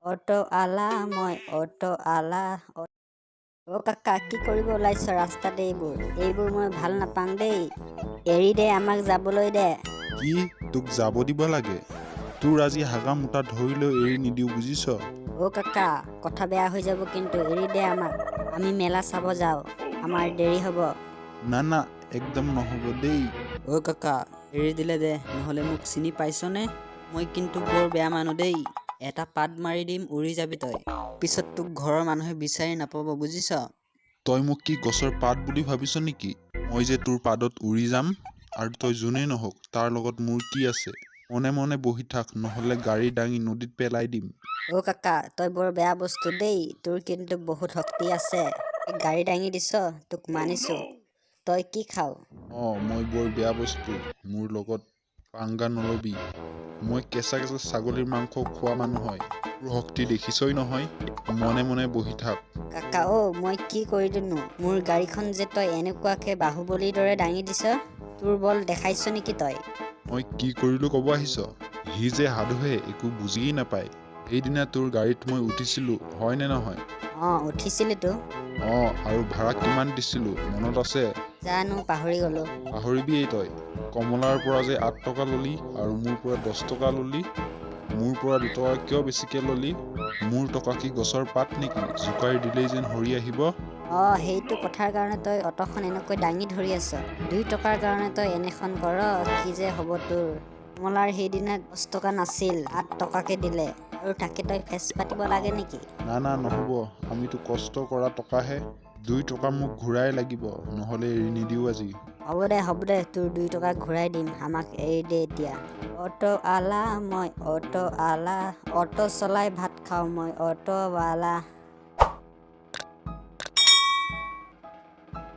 auto আলা মই auto আলা অ কাকা কি কৰিব ওলাইছ ৰাস্তাত এইবোৰ মই ভাল নাপাং দেই এৰি দে আমাক যাবলৈ দে কি তোক যাব দিব লাগে তোৰ আজি হাগা মোটা ধৰি লৈ এৰি নিদিওঁ বুজিছ অ কাকা কথা বেয়া হৈ যাব কিন্তু এৰি দে আমাক আমি মেলা চাব যাওঁ আমাৰ দেৰি হ'ব না না একদম নহ'ব দেই অ কাকা এৰি দিলে দে নহ'লে মোক চিনি পাইছনে মই কিন্তু বৰ বেয়া মানুহ দেই এটা পাত মাৰি দিম উৰি যাবি তই পিছত তোক ঘৰৰ মানুহে বিচাৰি নাপাব বুজিছ তই মোক কি গছৰ পাত বুলি ভাবিছ নেকি মই যে তোৰ পাদত উৰি যাম আৰু তই যোনেই নহওক তাৰ লগত মোৰ কি আছে মনে মনে বহি থাক নহ'লে গাড়ী দাঙি নদীত পেলাই দিম অ কাকা তই বৰ বেয়া বস্তু দেই তোৰ কিন্তু বহুত শক্তি আছে গাড়ী দাঙি দিছ তোক মানিছো তই কি খাৱ মই বৰ বেয়া বস্তু মোৰ লগত পাংগা নলবি মই কেঁচা কেঁচা ছাগলীৰ মাংস খোৱা মানুহ হয় তোৰ শক্তি দেখিছই নহয় মনে মনে বহি থাক কাকা মই কি কৰিলোনো মোৰ গাড়ীখন যে তই এনেকুৱাকে বাহুবলীৰ দৰে দাঙি দিছ তোৰ বল দেখাইছ নেকি তই মই কি কৰিলো ক'ব আহিছ সি যে সাধুহে একো বুজিয়েই নাপায় সেইদিনা তোৰ গাড়ীত মই উঠিছিলো হয় নে নহয় উঠিছিলিতো আৰু ভাড়া কিমান দিছিলো মনত আছে জানো পাহৰি গলো পাহৰিবিয়েই তই কমলাৰ পৰা যে 8 টকা ললি আৰু মোৰ পৰা 10 টকা ললি মোৰ পৰা 2 টকা কিয় বেছিকে ললি মোৰ টকা কি গছৰ পাত নেকি জোকাৰি দিলেই যেন হৰি আহিব সেইটো কথাৰ কাৰণে তই অটোখন এনেকৈ দাঙি ধৰি আছ 2 টকাৰ কাৰণে তই এনেখন কৰ কি যে হ'ব তোৰ কমলাৰ সেইদিনা 10 টকা নাছিল 8 টকাকে দিলে আৰু তাকে তই ফেচ পাতিব লাগে নেকি না নহ'ব আমিতো কষ্ট কৰা টকাহে 2 টকা মোক ঘূৰাই লাগিব নহ'লে এৰি নিদিওঁ আজি হ'ব দে তোৰ 2 টকা ঘূৰাই দিম আমাক এৰি দে এতিয়া অটো আলা মই অটো আলা অটো চলাই ভাত খাওঁ মই অটোৱালা